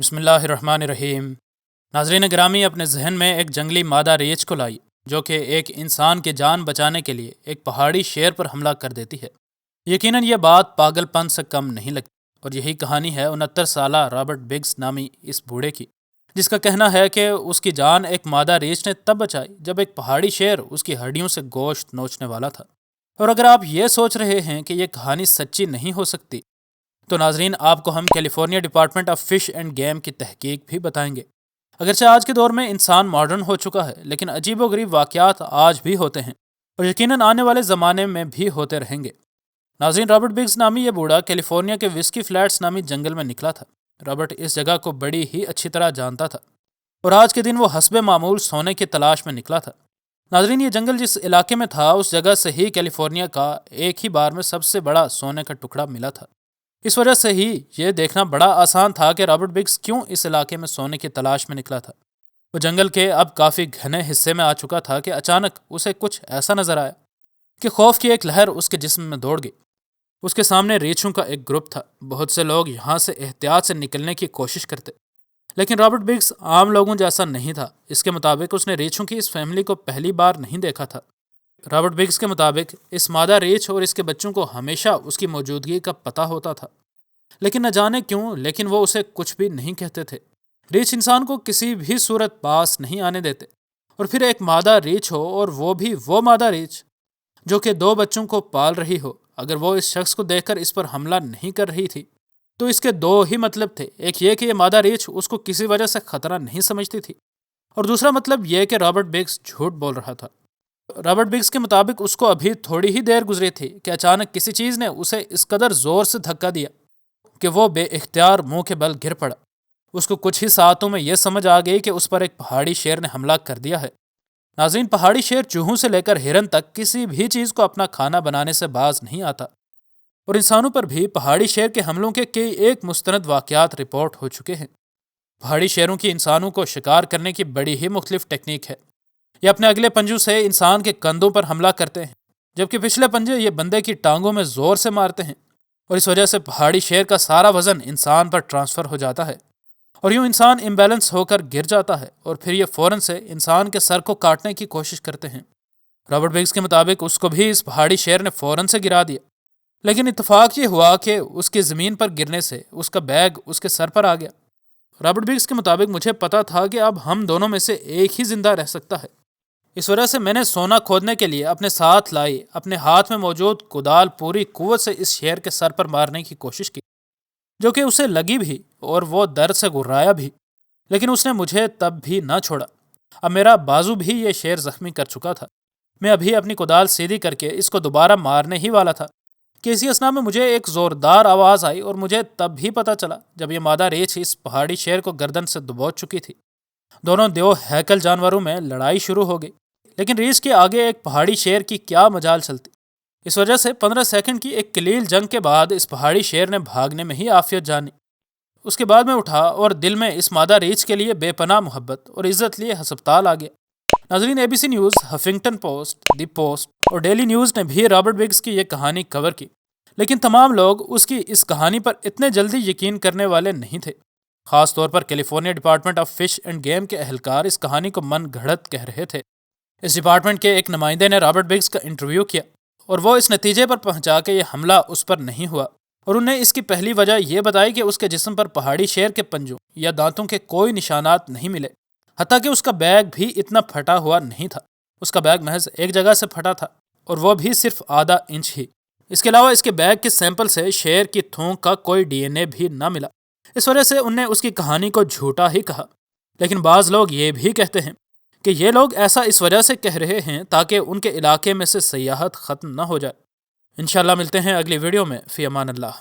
بسم اللہ الرحمن الرحیم۔ ناظرین گرامی، اپنے ذہن میں ایک جنگلی مادہ ریچھ کو لائی جو کہ ایک انسان کی جان بچانے کے لیے ایک پہاڑی شیر پر حملہ کر دیتی ہے۔ یقیناً یہ بات پاگل پن سے کم نہیں لگتی، اور یہی کہانی ہے 69 سالہ رابرٹ بگز نامی اس بوڑھے کی، جس کا کہنا ہے کہ اس کی جان ایک مادہ ریچھ نے تب بچائی جب ایک پہاڑی شیر اس کی ہڈیوں سے گوشت نوچنے والا تھا۔ اور اگر آپ یہ سوچ رہے ہیں کہ یہ کہانی سچی نہیں ہو سکتی، تو ناظرین آپ کو ہم California department of fish and game کی تحقیق بھی بتائیں گے۔ اگرچہ آج کے دور میں انسان ماڈرن ہو چکا ہے، لیکن عجیب و غریب واقعات آج بھی ہوتے ہیں، اور یقیناً آنے والے زمانے میں بھی ہوتے رہیں گے۔ ناظرین، رابرٹ بگز نامی یہ بوڑھا کیلیفورنیا کے وسکی فلیٹس نامی جنگل میں نکلا تھا۔ رابرٹ اس جگہ کو بڑی ہی اچھی طرح جانتا تھا، اور آج کے دن وہ حسب معمول سونے کی تلاش میں نکلا تھا۔ ناظرین، یہ جنگل جس علاقے میں تھا، اس جگہ سے ہی کیلیفورنیا کا ایک ہی بار میں سب سے بڑا سونے کا ٹکڑا ملا تھا۔ اس وجہ سے ہی یہ دیکھنا بڑا آسان تھا کہ رابرٹ بگز کیوں اس علاقے میں سونے کی تلاش میں نکلا تھا۔ وہ جنگل کے اب کافی گھنے حصے میں آ چکا تھا کہ اچانک اسے کچھ ایسا نظر آیا کہ خوف کی ایک لہر اس کے جسم میں دوڑ گئی۔ اس کے سامنے ریچھوں کا ایک گروپ تھا۔ بہت سے لوگ یہاں سے احتیاط سے نکلنے کی کوشش کرتے، لیکن رابرٹ بگز عام لوگوں جیسا نہیں تھا۔ اس کے مطابق اس نے ریچھوں کی اس فیملی کو پہلی بار نہیں دیکھا تھا۔ رابرٹ بگز کے مطابق اس مادہ ریچھ اور اس کے بچوں کو ہمیشہ اس کی موجودگی کا پتہ ہوتا تھا، لیکن نہ جانے کیوں لیکن وہ اسے کچھ بھی نہیں کہتے تھے۔ ریچھ انسان کو کسی بھی صورت پاس نہیں آنے دیتے، اور پھر ایک مادہ ریچھ ہو، اور وہ بھی وہ مادہ ریچھ جو کہ 2 بچوں کو پال رہی ہو۔ اگر وہ اس شخص کو دیکھ کر اس پر حملہ نہیں کر رہی تھی تو اس کے 2 ہی مطلب تھے۔ ایک یہ کہ یہ مادہ ریچھ اس کو کسی وجہ سے خطرہ نہیں سمجھتی تھی، اور دوسرا مطلب یہ کہ رابرٹ بگز جھوٹ بول رہا تھا۔ رابرٹ بگز کے مطابق اس کو ابھی تھوڑی ہی دیر گزری تھی کہ اچانک کسی چیز نے اسے اس قدر زور سے دھکا دیا کہ وہ بے اختیار منہ کے بل گر پڑا۔ اس کو کچھ ہی ساعتوں میں یہ سمجھ آ گئی کہ اس پر ایک پہاڑی شیر نے حملہ کر دیا ہے۔ ناظرین، پہاڑی شیر چوہوں سے لے کر ہرن تک کسی بھی چیز کو اپنا کھانا بنانے سے باز نہیں آتا، اور انسانوں پر بھی پہاڑی شیر کے حملوں کے کئی ایک مستند واقعات رپورٹ ہو چکے ہیں۔ پہاڑی شیروں کی انسانوں کو شکار کرنے کی بڑی ہی مختلف ٹیکنیک ہے۔ یہ اپنے اگلے پنجوں سے انسان کے کندھوں پر حملہ کرتے ہیں، جبکہ پچھلے پنجے یہ بندے کی ٹانگوں میں زور سے مارتے ہیں، اور اس وجہ سے پہاڑی شیر کا سارا وزن انسان پر ٹرانسفر ہو جاتا ہے، اور یوں انسان امبیلنس ہو کر گر جاتا ہے، اور پھر یہ فوراً سے انسان کے سر کو کاٹنے کی کوشش کرتے ہیں۔ رابرٹ بگز کے مطابق اس کو بھی اس پہاڑی شیر نے فوراً سے گرا دیا، لیکن اتفاق یہ ہوا کہ اس کی زمین پر گرنے سے اس کا بیگ اس کے سر پر آ گیا۔ رابرٹ بگز کے مطابق مجھے پتا تھا کہ اب ہم دونوں میں سے ایک ہی زندہ رہ سکتا ہے، اس وجہ سے میں نے سونا کھودنے کے لیے اپنے ساتھ لائی اپنے ہاتھ میں موجود کدال پوری قوت سے اس شیر کے سر پر مارنے کی کوشش کی، جو کہ اسے لگی بھی اور وہ درد سے گھرایا بھی، لیکن اس نے مجھے تب بھی نہ چھوڑا۔ اب میرا بازو بھی یہ شیر زخمی کر چکا تھا۔ میں ابھی اپنی کدال سیدھی کر کے اس کو دوبارہ مارنے ہی والا تھا کہ اسی اثنا میں مجھے ایک زوردار آواز آئی، اور مجھے تب بھی پتا چلا جب یہ مادہ ریچھ اس پہاڑی شیر کو گردن سے دبوچ چکی تھی۔ دونوں دیو ہیکل جانوروں میں لڑائی شروع ہو گئی، لیکن ریچھ کے آگے ایک پہاڑی شیر کی کیا مجال چلتی۔ اس وجہ سے 15 سیکنڈ کی ایک قلیل جنگ کے بعد اس پہاڑی شیر نے بھاگنے میں ہی عافیت جانی۔ اس کے بعد میں اٹھا اور دل میں اس مادہ ریچھ کے لیے بے پناہ محبت اور عزت لیے ہسپتال آ گیا۔ ناظرین، ABC نیوز، ہفنگٹن پوسٹ، دی پوسٹ اور ڈیلی نیوز نے بھی رابرٹ بگز کی یہ کہانی کور کی، لیکن تمام لوگ اس کی اس کہانی پر اتنے جلدی یقین کرنے والے نہیں تھے۔ خاص طور پر California department of fish and game کے اہلکار اس کہانی کو من گھڑت کہہ رہے تھے۔ اس ڈپارٹمنٹ کے ایک نمائندے نے رابرٹ بگز کا انٹرویو کیا، اور وہ اس نتیجے پر پہنچا کہ یہ حملہ اس پر نہیں ہوا، اور انہیں اس کی پہلی وجہ یہ بتائی کہ اس کے جسم پر پہاڑی شیر کے پنجوں یا دانتوں کے کوئی نشانات نہیں ملے، حتیٰ کہ اس کا بیگ بھی اتنا پھٹا ہوا نہیں تھا۔ اس کا بیگ محض ایک جگہ سے پھٹا تھا، اور وہ بھی صرف آدھا انچ ہی۔ اس کے علاوہ اس کے بیگ کے سیمپل سے شیر کی تھونک کا کوئی DNA بھی نہ ملا۔ اس وجہ سے انہیں اس کی کہانی کو جھوٹا ہی کہا۔ لیکن بعض لوگ یہ بھی کہتے ہیں کہ یہ لوگ ایسا اس وجہ سے کہہ رہے ہیں تاکہ ان کے علاقے میں سے سیاحت ختم نہ ہو جائے۔ انشاءاللہ ملتے ہیں اگلی ویڈیو میں۔ فی امان اللہ۔